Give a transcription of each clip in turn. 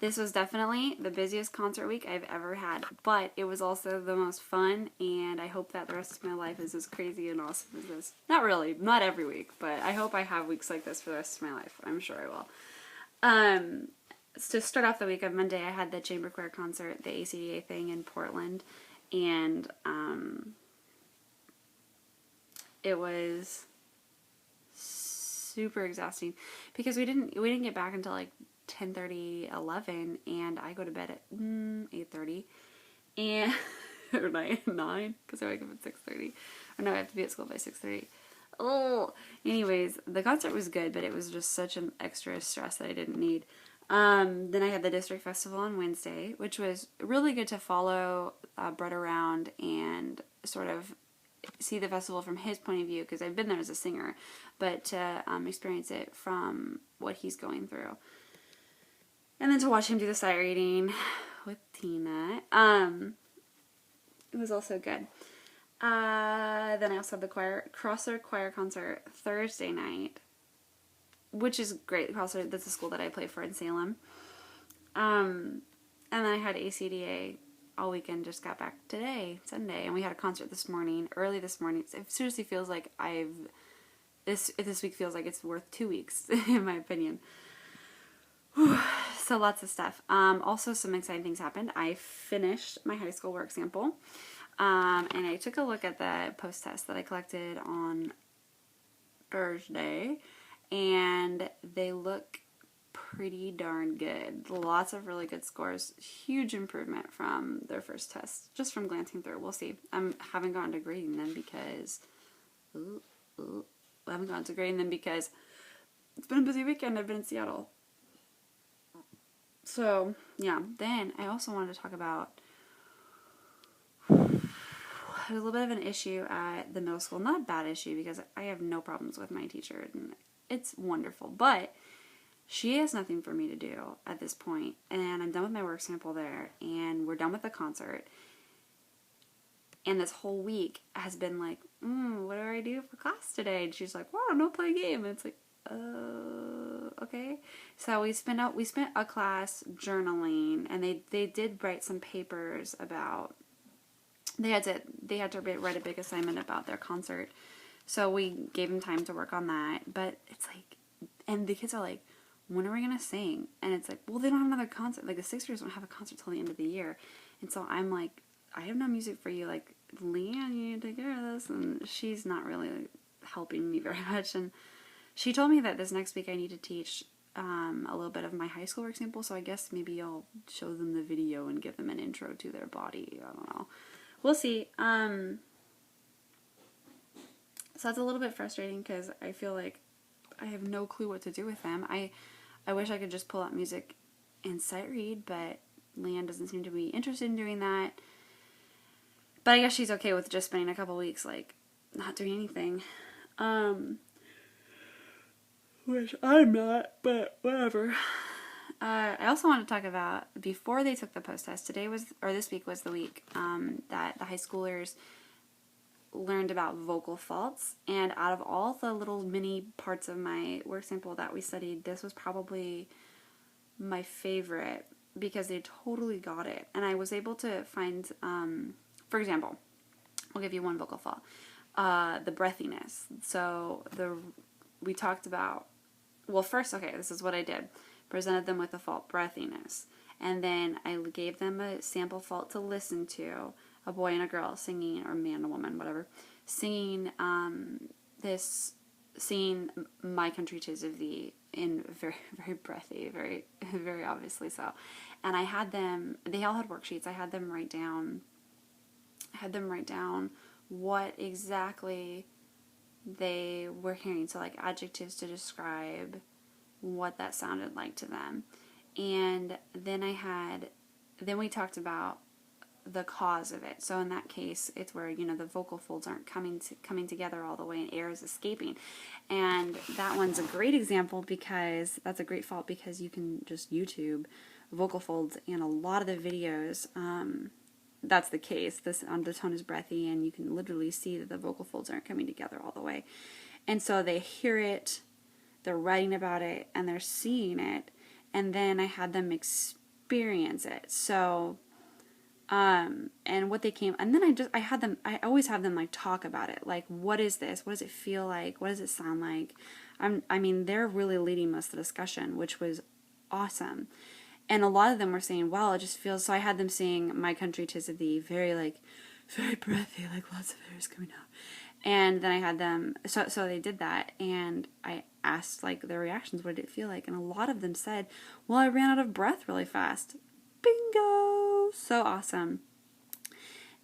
This was definitely the busiest concert week I've ever had, but it was also the most fun, and I hope that the rest of my life is as crazy and awesome as this. Not really, not every week, but I hope I have weeks like this for the rest of my life. I'm sure I will. To start off the week on Monday, I had the chamber choir concert, the ACDA thing in Portland, and it was super exhausting because we didn't get back until like 10:30, 11, and I go to bed at 8:30 and or 9 because I wake up at 6:30. Or no, I have to be at school by 6:30. Oh, anyways, the concert was good, but it was just such an extra stress that I didn't need. Then I had the district festival on Wednesday, which was really good to follow Brett around and sort of see the festival from his point of view, because I've been there as a singer, but to experience it from what he's going through. And then to watch him do the sight reading with Tina. It was also good. Then I also had the Crossroad Choir concert Thursday night, which is great. Crossroad, that's a school that I play for in Salem. And then I had ACDA all weekend, just got back today, Sunday, and we had a concert early this morning. It seriously feels like this week feels like it's worth 2 weeks, in my opinion. Whew. So lots of stuff. Also some exciting things happened. I finished my high school work sample, and I took a look at the post-test that I collected on Thursday, and they look pretty darn good. Lots of really good scores. Huge improvement from their first test, just from glancing through. We'll see. I haven't gone to grading them because it's been a busy weekend. I've been in Seattle. So, yeah. Then I also wanted to talk about a little bit of an issue at the middle school. Not a bad issue, because I have no problems with my teacher, and it's wonderful. But she has nothing for me to do at this point, and I'm done with my work sample there, and we're done with the concert. And this whole week has been like, what do I do for class today? And she's like, well, no, play a game. And it's like, okay. So we spent a class journaling, and they did write some papers about. They had to write a big assignment about their concert. So we gave them time to work on that. But it's like, and the kids are like, when are we going to sing? And it's like, well, they don't have another concert. Like, the 6th graders don't have a concert till the end of the year. And so I'm like, I have no music for you. Like, Leanne, you need to take care of this. And she's not really helping me very much. And she told me that this next week I need to teach a little bit of my high school work sample. So I guess maybe I'll show them the video and give them an intro to their body. I don't know. We'll see. So that's a little bit frustrating, because I feel like I have no clue what to do with them. I wish I could just pull out music and sight read, but Leanne doesn't seem to be interested in doing that. But I guess she's okay with just spending a couple weeks, like, not doing anything. Which I'm not, but whatever. I also want to talk about, before they took the post-test, this week was the week that the high schoolers learned about vocal faults, and out of all the little mini parts of my work sample that we studied, this was probably my favorite, because they totally got it. And I was able to find, for example, I'll give you one vocal fault, the breathiness. So we talked about, well, first, okay, this is what I did. Presented them with the fault, breathiness, and then I gave them a sample fault to listen to, a boy and a girl singing, or man and a woman, whatever, singing singing My Country 'Tis of Thee in very, very breathy, very, very obviously so. And I had them, they all had worksheets. I had them write down what exactly they were hearing. So like adjectives to describe what that sounded like to them. And then we talked about the cause of it. So in that case, it's where, the vocal folds aren't coming together all the way and air is escaping. And that one's a great example, because that's a great fault, because you can just YouTube vocal folds, and a lot of the videos, that's the case. This undertone is breathy, and you can literally see that the vocal folds aren't coming together all the way. And so they hear it, they're writing about it, and they're seeing it. And then I had them experience it. So, and what they came, and then I always have them like talk about it. Like, what is this? What does it feel like? What does it sound like? I mean, they're really leading most of the discussion, which was awesome. And a lot of them were saying, wow, it just feels, so I had them sing My Country 'Tis of Thee, very breathy, like lots of airs coming out. And then I had them, so they did that, and I asked, like, their reactions, what did it feel like? And a lot of them said, well, I ran out of breath really fast. Bingo! So awesome.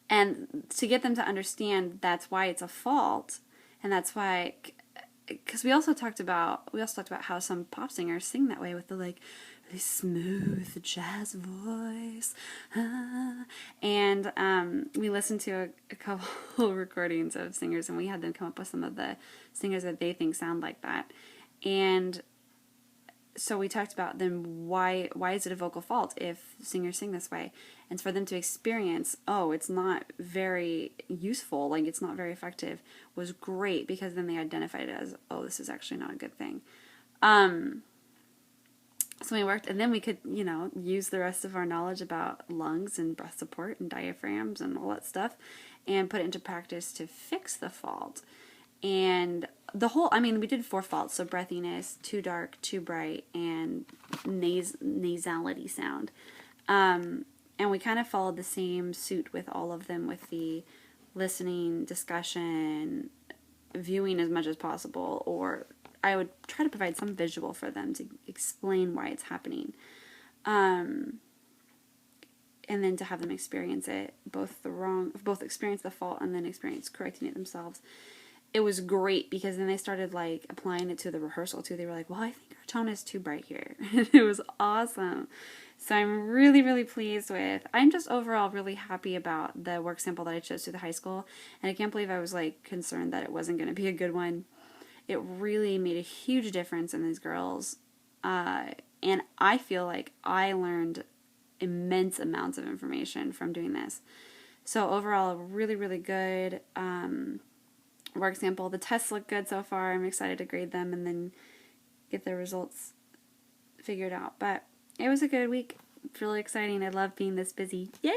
And to get them to understand that's why it's a fault, and that's why, because we also talked about how some pop singers sing that way with the, like, really smooth jazz voice. And we listened to a couple recordings of singers, and we had them come up with some of the singers that they think sound like that. And so we talked about then why is it a vocal fault if singers sing this way? And for them to experience, oh, it's not very useful, like it's not very effective, was great, because then they identified it as, oh, this is actually not a good thing. So we worked, and then we could, use the rest of our knowledge about lungs and breath support and diaphragms and all that stuff and put it into practice to fix the fault. And we did 4 faults, so breathiness, too dark, too bright, and nasality sound. And we kind of followed the same suit with all of them, with the listening, discussion, viewing as much as possible, or I would try to provide some visual for them to explain why it's happening. And then to have them experience it, both experience the fault and then experience correcting it themselves. It was great, because then they started like applying it to the rehearsal too. They were like, well, I think our tone is too bright here. It was awesome. So I'm really, really pleased with, I'm just overall really happy about the work sample that I chose to the high school. And I can't believe I was like concerned that it wasn't going to be a good one. It really made a huge difference in these girls. And I feel like I learned immense amounts of information from doing this. So overall, really, really good work sample. The tests look good so far. I'm excited to grade them and then get the results figured out. But it was a good week. It's really exciting. I love being this busy. Yay!